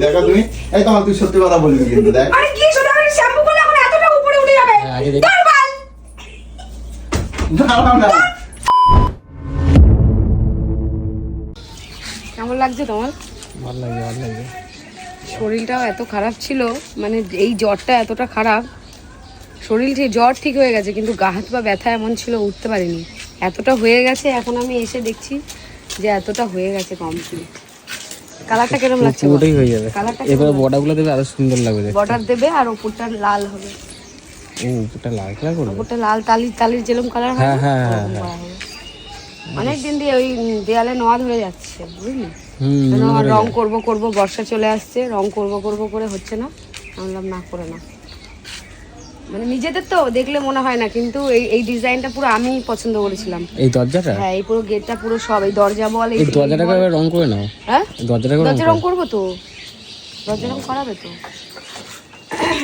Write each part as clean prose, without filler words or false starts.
দেখো তুমি, এই তোমার তুই সত্যি কথা বলবি কিন্তু দেখ। আরে কি শুধু আমি শ্যাম্পু করলে এখন এতটা উপরে উঠে যাবে। আগে দেখ। তোর বাল। না কেমন লাগছে তোমার? ভালো লাগে। শরীরটাও এত খারাপ ছিল, মানে এই জ্বরটা এতটা খারাপ, শরীর ঠিক জ্বর ঠিক হয়ে গেছে কিন্তু গা হাত পা ব্যথা এমন ছিল উঠতে পারিনি, এতটা হয়ে গেছে। এখন আমি এসে দেখছি যে এতটা হয়ে গেছে কমপ্লিট। কালারটা কিরকম লাগছে? পুরোটাই হয়ে যাবে। কালারটা এবার বর্ডারগুলো দেবে আরো সুন্দর লাগবে দেখতে। বর্ডার দেবে আর ওপরটা লাল হবে। ও উপরটা লাল কালার করবে। ওপরটা লাল তালির যেরকম কালার হয়, হ্যাঁ। অনেকদিন দিয়ে ওই দেয়ালে নোয়া ধরে যাচ্ছে, বুঝলি? হুম। রং করব বর্ষা চলে আসছে, রং করব করে হচ্ছে না। আমি বললাম না করে না, মানে নিজেদের তো দেখলে মনে হয় না, কিন্তু এই ডিজাইনটা পুরো আমি পছন্দ করেছিলাম। এই দরজাটা? হ্যাঁ, এই পুরো গেটটা পুরো সব এই দরজা বল, এই দরজাটাকে এবার রং করে নাও। হ্যাঁ, দরজা রং করবো তো, দরজা রং করাবে তো।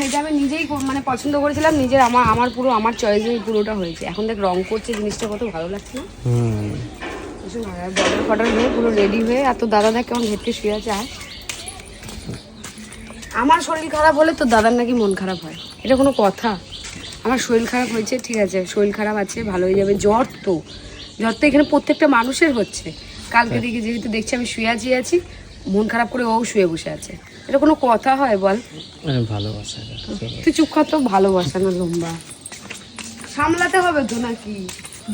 এটা আমি নিজেই মানে পছন্দ করেছিলাম নিজের, আমার পুরো আমার চয়েসেই পুরোটা হয়েছে। এখন দেখ রং করছে, জিনিসটা কত ভালো লাগছে না? হুম। বর্ডার ফটার হয়ে পুরো রেডি হয়ে, এত দাদা দেখ কেমন ঘেটে শুয়ে আছে। আর আমার শরীর খারাপ হলে তো দাদার নাকি মন খারাপ হয়? এটা কোনো কথা? আমার শরীর খারাপ হয়েছে, ঠিক আছে, শরীর খারাপ আছে, ভালো হয়ে যাবে। জ্বর তো এখানে প্রত্যেকটা মানুষের হচ্ছে। কালকে দিকে যেহেতু দেখছি আমি শুয়ে আছি, মন খারাপ করে ও শুয়ে বসে আছে, এটা কোনো কথা হয় বল? ভালোবাসা। তুই চুপ কর তো, ভালোবাসা না লম্বা সামলাতে হবে তো নাকি?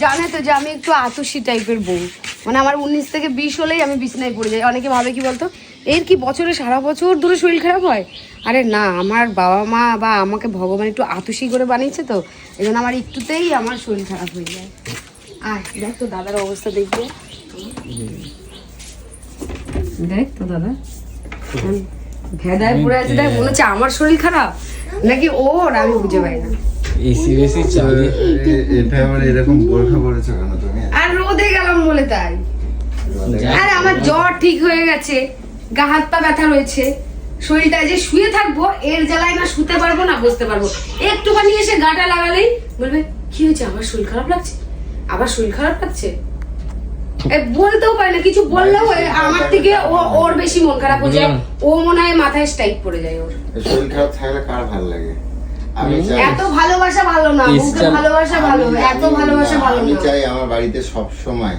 জানে তো যে আমি একটু আতসী টাইপের বউ, মানে আমার 19 থেকে 20 হলেই আমি বিছনায় পড়ে যাই। অনেকে ভাবে কি বলতো, এর কি বছরে সারা বছর ধরে শরীর খারাপ হয়? আরে না, আমার বাবা মা বা আমাকে ভগবান একটু আতসী করে বানিয়েছে, তো এই জন্য আমার একটুতেই আমার শরীর খারাপ হয়ে যায়। আয় দেখ তো দাদার অবস্থা, দেখবে দেখ তো দাদা ভেদায় পড়ে আছে। দেখ মনে হচ্ছে আমার শরীর খারাপ নাকি ওর, আমি বুঝে পাই না। এসি চালিয়ে এটা আবার এরকম বোরখা পরেছো কেন তুমি? আর রোদে গেলাম বলে তাই। আরে আমার জ্বর ঠিক হয়ে গেছে, গা হাত পা ব্যথা রয়েছে, শরীরটা যে শুয়ে থাকবো এর জ্বালায় না শুতে পারবো না বসতে পারবো। একটুখানি এসে গাটা লাগালেই বলবে কি হয়েছে, আবার শরীর খারাপ লাগছে, আবার শরীর খারাপ লাগছে। বলতেও পারে না, কিছু বললেও আমার থেকে ওর বেশি মন খারাপ হয়ে যায়। ও মনে হয় মাথায় স্ট্রাইক পড়ে যায় ওর। শরীর খারাপ থাকলে কার ভালো লাগে? আমি চাই এত ভালোবাসা ভালো না, মুখে ভালোবাসা ভালো, এত ভালোবাসা ভালো আমি না। চাই আমার বাড়িতে সব সময়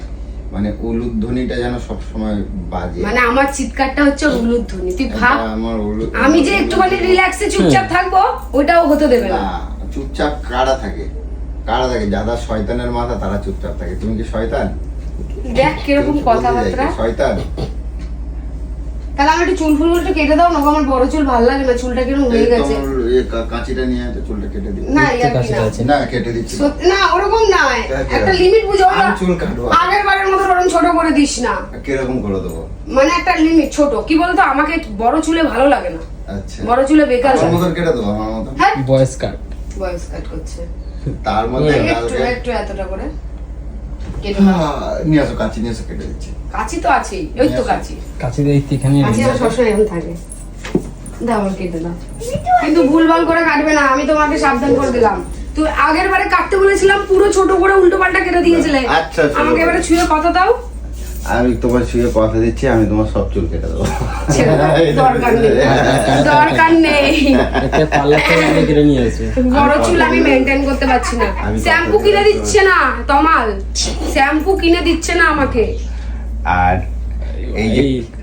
মানে উলুধ্বনিটা যেন সব সময় বাজে। মানে আমার চিৎকারটা হচ্ছে উলুধ্বনি। তুই ভাব আমার আমি যে একটুখানি রিল্যাক্সে চুপচাপ থাকবো, ওটাও হতে দেবে না। চুপচাপ কারা থাকে যারা শয়তানের মাথা তারা চুপচাপ থাকে। তুমি কি শয়তান? দেখ কিরকম কথাবার্তা। শয়তান। তাহলে আমার একটু চুল ফুল একটু কেটে দাও না, আমার বড় চুল ভালো লাগে না, চুলটা কিরকম হয়ে গেছে। কাঁচিটা নিয়ে আসো, চুলটা কেটে দিই। না না কেটে দিচ্ছি না, ওরকম না, একটা লিমিট বুঝো। আমি চুল কাটবো, আগের বারের মতো ওরকম ছোট করে দিস না। কিরকম করে দেবো? মানে একটা লিমিট, ছোট। কি বলতো, আমাকে বড় চুলে ভালো লাগে না। আচ্ছা, বড় চুলে বেকার লাগে। আমার মতন কেটে দেবো, আমার মতন। হ্যাঁ, বয়েস কাট করছে তার মধ্যে একটু এতটা করে কেটে নিয়ে আসো, কাঁচি নিয়ে এসে কেটে দিচ্ছি। কাঁচি তো আছেই, ওই তো কাঁচি এখানে আমার সবসময় এখন থাকে। দাও আমার কেটে দাও, কিন্তু ভুলভাল করে কাটবে না, আমি তোমাকে সাবধান করে দিলাম। তুই আগের বারে কাটতে বলেছিলাম, পুরো ছোট করে উল্টো পাল্টা কেটে দিয়েছিলে। আচ্ছা, আমাকে এবারে ছুঁয়ে কথা দাও। আমি তোমার ছুঁয়ে কথা দিচ্ছি, আমি তোমার সব চুল কেটে দেবো। দরকার নেই। কেটে নিয়ে আসে। বড় চুল আমি মেনটেন করতে পারছি না। শ্যাম্পু কিনে দিচ্ছে না তমাল, শ্যাম্পু কিনে দিচ্ছে না আমাকে। আর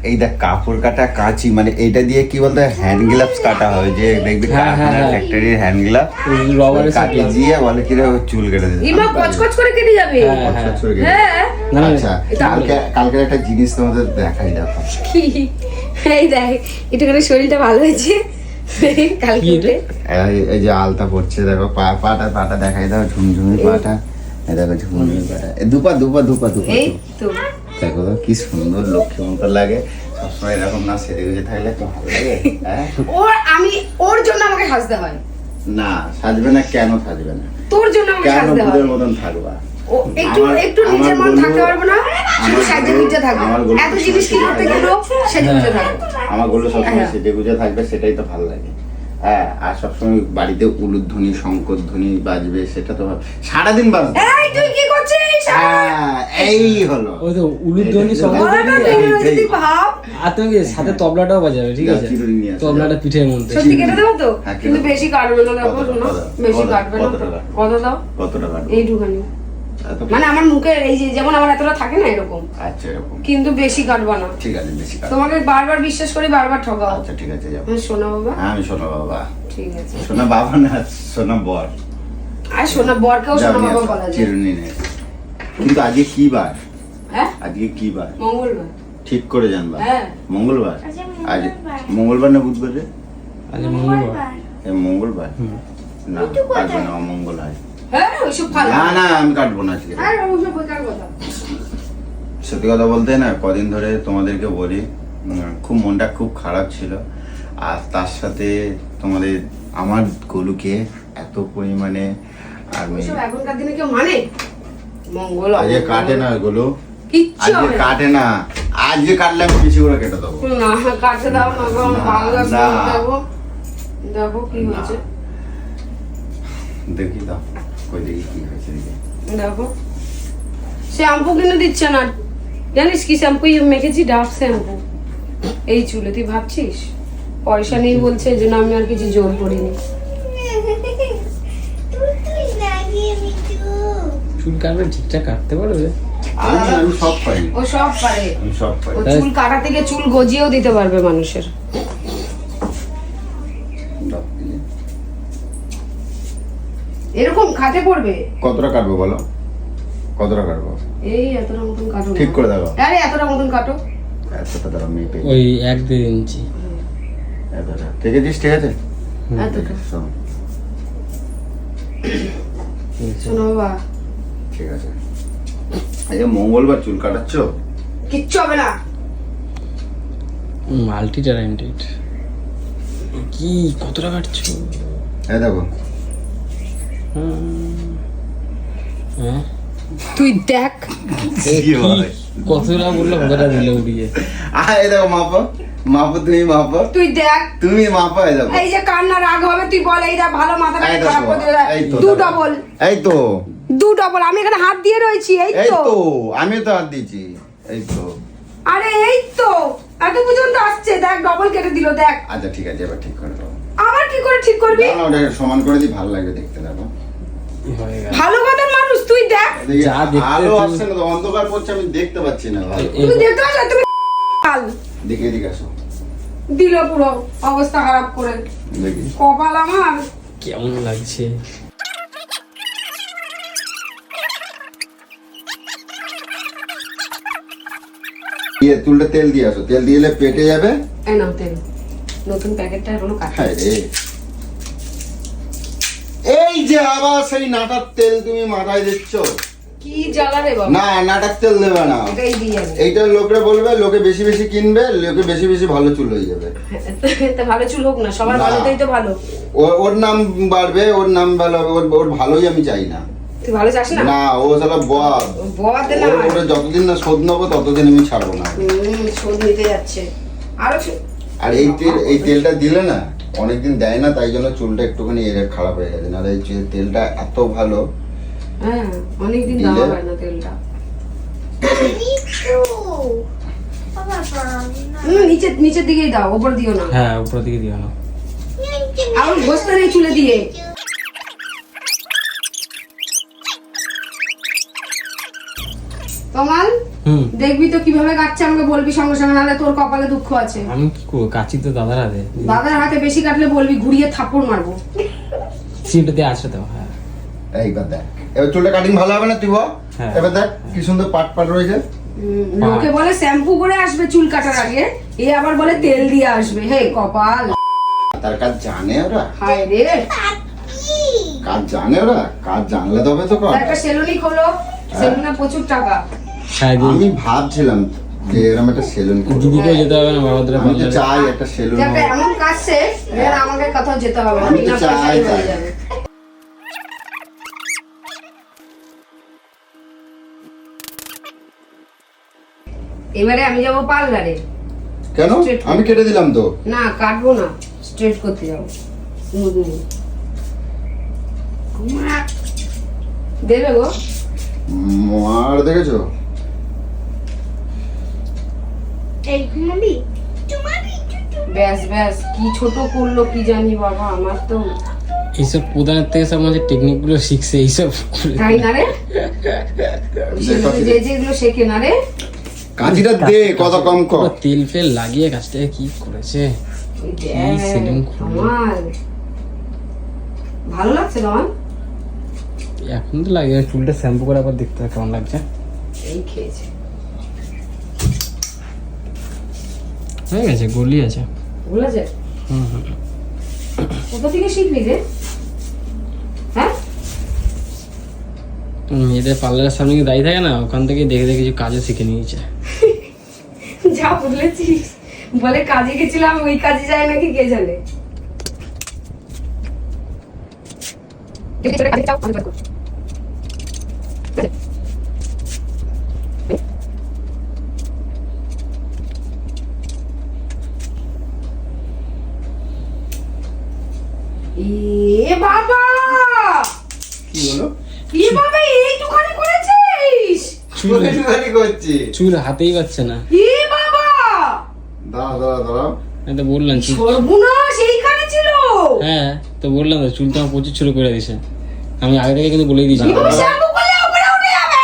এই দেখ কাপড় কাটা কাঁচি, মানে এইটা দিয়ে কি বলতো হ্যান্ড গ্লাভস কাটা হয়, যে দেখবি কারখানা ফ্যাক্টরির হ্যান্ড গ্লাভস রবারের কাটি দিয়ে বলে কি রে চুল কেটে দিতে। ইমা কচকচ করে কেটে যাবে। হ্যাঁ, আচ্ছা, কালকে একটা জিনিস তোমাদের দেখাই, দেখো কি এই দেখ, একটুখানি শরীরটা ভালো হয়েছে কালকে। এই যে আলতা পড়ছে, দেখো পাটা দেখাই দাও, ঝুমঝুমি পাটা, এই দেখো ঝুমঝুমি পাটা, দুপা এই তো দেখো কি সুন্দর লক্ষ্মী মতো লাগে। সবসময় এরকম না সেরে গুজে থাকলে একটু ভালো লাগে। ওর জন্য আমাকে সাজতে হয় না? সাজবে না কেন? সাজবে না তোর জন্য আমাকে সাজতে হয়। ভূতের মতন থাকবা, একটু নিজের মন থাকতে পারবো না, শুধু সাজে গুজে থাকবে। এত জিনিস কিনতে গেলেও সাজে গুজে থাকবে। আমার গুলো সবসময় সেজে গুজে থাকবে, সেটাই তো ভালো লাগে। হ্যাঁ, আর সবসময় বাড়িতে উলুধ্বনি শঙ্করধ্বনি বাজবে, সেটা তো সারাদিন বাজবে। তুই কি করছিস? হ্যাঁ, এই হলো ওই তো উলুধ্বনি শব্দ গলাটা দিয়ে- ভেঙে রয়েছে, তুই ভাব। আর তুমি কি সাথে তবলাটাও বাজাবে, ঠিক আছে? চিরুনি নিয়ে আসো। তবলাটা পিঠের মধ্যে। সত্যি কেটে দেবো তো? হ্যাঁ, কেটে কিন্তু দাও। বেশি কাটবে না, দেখো কতটা, শোনো। কতটা? বেশি কতটা, কাটবে না তো। কতটা? কত দাও? কত টাকা? এইটুখানি। এত? মানে আমার মুখে এই যে যেমন আমার এতটা থাকে না এরকম, আচ্ছা এরকম। কিন্তু বেশি কাটবা না। ঠিক আছে, বেশি কাজ। তোমাকে বারবার বিশ্বাস করি, বারবার ঠকাও। আচ্ছা ঠিক আছে, যাও। শোনা বাবা, হ্যাঁ, আমি শোনা বাবা। ঠিক আছে। শোনা বাবা না, শোনা বর। আর শোনা বরকেও যাও, শোনা নিয়ে বাবা আসো, বলা যায়। চিরুনি নিয়ে এসো। কিন্তু আজকে কি বার? হ্যাঁ, আজকে কি বার? মঙ্গলবার। ঠিক করে জানবা। হ্যাঁ। মঙ্গলবার। আচ্ছা, আজ মঙ্গলবার। মঙ্গলবার না বুধবার রে? আজ মঙ্গলবার। এ মঙ্গলবার। হুম। না, কাটবো না, অমঙ্গল হয়। হ্যাঁ, ওইসব ফালতু। না না, আমি কাটবো না আজকে। আর ওইসব বেকার কথা। সত্যি কথা বলতে না, কদিন ধরে তোমাদেরকে বলি, খুব মনটা খুব খারাপ ছিল। আর তার সাথে তোমাদের আমার গলুকে এত পরিমাণে আমি ওইসব এখনকার দিনে কেউ মানে? মঙ্গল আজকে অমঙ্গল। কাটে না গুলো, কিচ্ছু আজকে হবে না। কাটে না। আজকে কাটলে আমি বেশি করে কেটে দেবো। না, কাটতে দাও না গো, না, ভালো লাগছে না। না, দেখো। দেখো কি না। হয়েছে, দেখি দাও, কই দেখি কি হয়েছে দেখি। দেখো। শ্যাম্পু কিনে দিচ্ছে না, জানিস কি শ্যাম্পু মেখেছি? ডার্ক শ্যাম্পু এই চুলে। তুই ভাবছিস পয়সা নেই বলছে, এই জন্য আমি আর কিছু জোর করিনি। চুল কাটবে, ঠিকঠাক কাটতে পারবে? আমি সব পারি, ও সব পারে। আমি সব পারি। ও চুল কাটা থেকে চুল গজিয়েও দিতে পারবে মানুষের। দাও, এই যে। এরকম খাটে পড়বে। কতটা কাটবো বলো, কতটা কাটবো? এই এতটা মতন কাটো না। ঠিক করে দাও। আরে এতটা মতন কাটো। এতটা দ্বারা মেপে ওই 1-2 ইঞ্চি। এতটা ঠিক আছে, ঠিক আছে। এতটা। শোন, শোনো বাবা, ঠিক আছে। এই যে মঙ্গলবার চুল কাটাচ্ছ, কিচ্ছু হবে না। Multi talented. কি কতটা কাটছো? এই দেখো। হ্যাঁ, তুই দেখ। কি হয়? কতটা বললো কতটা দিলে উড়িয়ে। এই দেখো, মাপো মাপো, তুমি মাপো, তুই দেখ। তুমি মাপো। এই দেখো, এই যে কান্না রাগ হবে, তুই বল। এই যা ভালো মাথাটাকে এই খারাপ দেখো, করে দিলে। এই তো দু দেখো। ডবল, এই তো, দু ডবল। আমি এখানে হাত দিয়ে রয়েছি, এই এই তো। তো, আমি তো হাত দিয়েছি, এই তো। আরে এই তো, এত পর্যন্ত আসছে, দেখ ডবল কেটে দিল, দেখ। আচ্ছা ঠিক আছে, এবার ঠিক করে দাও। আবার কি করে ঠিক করবি? না, ওটা সমান করে দিই, ভালো লাগবে দেখতে। দেখো, হয়ে গেল। ভালো কথার মানুষ, তুই দেখ। এদিকে যা দেখতে আলো তুমি- আসছে না তো, অন্ধকার করছে, আমি দেখতে পাচ্ছি না ভালো। তুই দেখতে পাচ্ছ? তুমি কাল দেখি, এদিকে আসো, দিল পুরো অবস্থা খারাপ করে। দেখি। কপাল আমার। কেমন লাগছে? চুলটা তেল দিয়ে আসো, তেল দিয়ে এলে পেটে যাবে। এই নাও তেল, নতুন প্যাকেটটা এখনো কাটা। হায় রে, এই যে আবার সেই নাটার তেল তুমি মাথায় দিচ্ছ। কি জ্বালা রে বাবা। না, নাটার তেল দেবে না। এটাই দিই আমি। এইটা লোকরা বলবে, লোকে বেশি বেশি কিনবে, লোকে বেশি বেশি ভালো চুল হয়ে যাবে। তা ভালো চুল হোক না, সবার না। ভালোতেই তো ভালো। ওর নাম বাড়বে, ওর নাম ভালো হবে, ওর ভালোই আমি চাই না। তুই ভালো চাস না? না, ও সালা বদ। বদ না। ওরে যতদিন না শোধ নেবো ততদিন আমি ছাড়বো না। শোধ নিতে যাচ্ছে আরো আর এই তেলটা দিলে না, অনেকদিন দেয় না, তাই জন্য চুলটা একটুখানি এর খারাপ হয়ে গেছে। না, এই তেলটা এত ভালো। হ্যাঁ, অনেকদিন দিলে? দেওয়া হয় না তেলটা। নিচের দিকেই দাও, ওপর দিও না। হ্যাঁ, উপর দিকে দিও না। আর ঘষতে নেই চুলে দিয়ে। তোমাল, দেখবি তো কিভাবে কাটছে, আমাকে বলবি সঙ্গে সঙ্গে, নাহলে তোর কপালে দুঃখ আছে। আমি কি করবো? কাচি তো দাদার হাতে। দাদার হাতে বেশি কাটলে বলবি, ঘুরিয়ে থাপ্পড় মারবো। সিটটা দিয়ে আসে তো। হ্যাঁ, এইবার দেখ, এবার চুলটা কাটিং ভালো হবে না তুই বল? হ্যাঁ। এবার দেখ কি সুন্দর পাট পাট রয়েছে। লোকে বলে শ্যাম্পু করে আসবে চুল কাটার আগে, এ আবার বলে তেল দিয়ে আসবে। হে কপাল, তার কাজ জানে ওরা, হায় রে। কাজ জানে ওরা, কাজ জানলে তবে তো কর। একটা সেলুনি খোলো, সেলুনে প্রচুর টাকা। হ্যাঁ, আমি ভাবছিলাম যে এরকম একটা সেলুন করবো। দিদিকেও যেতে হবে না, বাবাদের আমি তো পার্লারে। চাই একটা সেলুন যে একটা এমন কাজ শেষ, এর আমাকে কোথাও যেতে হবে না, আমি তো বিনা চাই, পয়সায় হয়ে চাই। যাবে। এবারে আমি যাবো পার্লারে। কেন? Straight আমি কেটে দিলাম তো। না, কাটবো না, স্ট্রেট করতে যাবো। দেবে গো? আর দেখেছো এই ঘুমাবি ব্যাস ব্যাস কি ছোট করলো কি জানি বাবা, আমার তো এইসব প্রধানের থেকে সব মাঝে টেকনিক গুলো শিখছে এইসব করে। তাই না রে, যে যেগুলো শেখে না রে। কাজিটা দে কত কম কর। পুরো তেল ফেল লাগিয়ে কাজটাকে কি করেছে। এই কি দেখ, সেলিং খুললো। আমার ভালো লাগছে না? এখন তো লাগে চুলটা শ্যাম্পু করে আবার দেখতে হবে কেমন লাগছে। এই খেয়েছে, হয়ে গেছে, গলি আছে। বুঝলেছে? হুম হুম। কোথা থেকে শিখলি রে? হ্যাঁ, মেয়েদের পার্লারের সামনে গিয়ে দাঁড়িয়ে থাকে না, ওখান থেকে দেখে দেখে কিছু কাজও শিখে নিয়েছে। যা বলেছিস, বলে কাজে গেছিলাম, ওই কাজে যায় নাকি কে জানে। এ বাবা, কি হলো? এ বাবা, এই দোকানে করেছিস? চুল চুরি করছি। চুল হাতেই পাচ্ছে না। এ বাবা, দাঁড়াও। আমি তো বললাম চুল, সর্বনাশ, এইখানে ছিল। হ্যাঁ তো বললাম তো চুল তো আমার প্রচুর ছোট করে দিছে। আমি আগে থেকে কিন্তু বলেই দিয়েছি। এভাবে শ্যাম্পু করলে উপরে উঠে যাবে।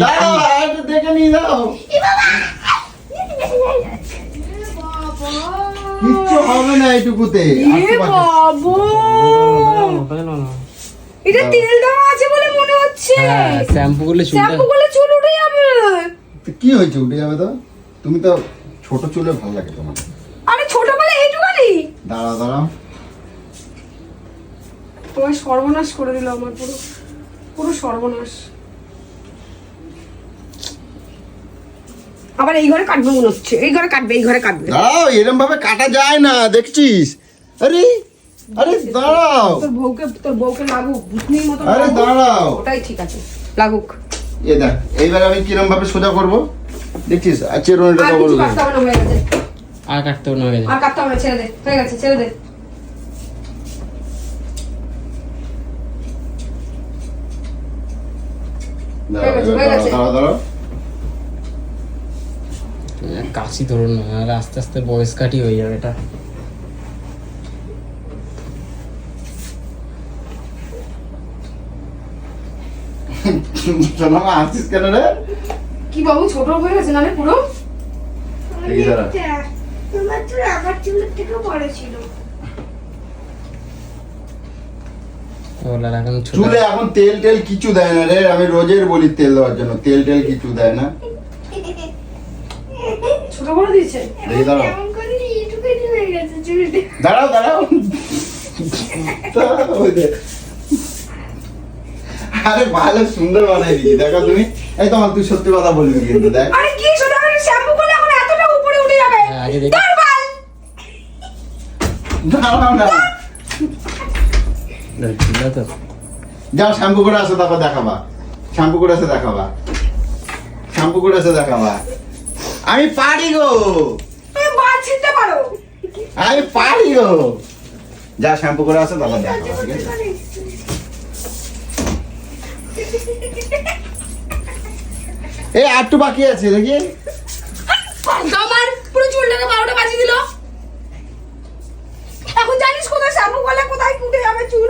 দাঁড়াও, একটু দেখে নিয়ে যাও। কিচ্ছু হবে না এইটুকুতে। এ বাবু, এটা তেল দেওয়া আছে বলে মনে হচ্ছে। হ্যাঁ শ্যাম্পু করলে চুলটা শ্যাম্পু করলে চুল উঠে যাবে। তো কি হয়েছে, উঠে যাবে তো? তুমি তো ছোট চুলে ভালো লাগে তোমার। আরে ছোটবেলা এইটুখানি। দাঁড়াও। তোমার সর্বনাশ করে দিল, আমার পুরো পুরো সর্বনাশ। আবার এই ঘরে কাটবে মনে হচ্ছে, এই ঘরে কাটবে, এই ঘরে কাটবে। দাঁড়াও, এরকম ভাবে কাটা যায় না, দেখছিস? আরে দাঁড়াও। তোর বউকে লাগুক, ভূতনির মতো আরে লাগুক। দাঁড়াও। ওটাই ঠিক আছে, লাগুক। এ দেখ, এইবার আমি কিরম ভাবে সোজা করব, দেখছিস? আর চেরোনিটা আর তো কিছু বলবে। কাটতে হবে না, হয়ে গেছে। আর কাটতে হবে না, হয়ে গেছে। আর কাটতে হবে না, ছেড়ে দে, হয়ে গেছে, ছেড়ে দে। দাঁড়াও। কাশি ধরুন না, আর আস্তে আস্তে বয়স কাটি হয়ে যাবে এটা। শোনো, আসছিস কেন রে? কি বাবু, ছোট হয়ে গেছে না রে পুরো? দেখি দাঁড়া। তোমার চুল আমার চুলের থেকে বড় ছিল। ওলার এখন ছোট। চুলে এখন তেল কিছু দেয় না রে, আমি রোজের বলি তেল দেওয়ার জন্য, তেল কিছু দেয় না। ছোট করে দিয়েছে। দেখি দাঁড়াও। এমন করে এইটুকুনি হয়ে গেছে চুলটা। দাঁড়াও। ওই দেখ। আরে ভালো সুন্দর বানাই দিচ্ছি, দেখো তুমি। এই তোমার, তুই সত্যি কথা বলবি কিন্তু, দেখ। আরে কি ছোট করে শ্যাম্পু করলে এখন এতটা উপরে উঠে যাবে। হ্যাঁ, আগে দেখি। তোর বাল। দাঁড়াও না। চুলা তো যাও শ্যাম্পু করে আসো, তারপর দেখাবা। শ্যাম্পু করে এসে দেখাবা। আমি পারি গো, তুমি বাল ছিঁড়তে পারো। আমি পারি গো। যা শ্যাম্পু করে আসো, তারপর দেখাবা, ঠিক আছে? এই আটটু বাকি আছে, দেখি। আমার পুরো চুলটাকে 12টা বাজিয়ে দিল। এখন জানিস কোথায় শ্যাম্পু করলে কোথায় উঠে যাবে চুল।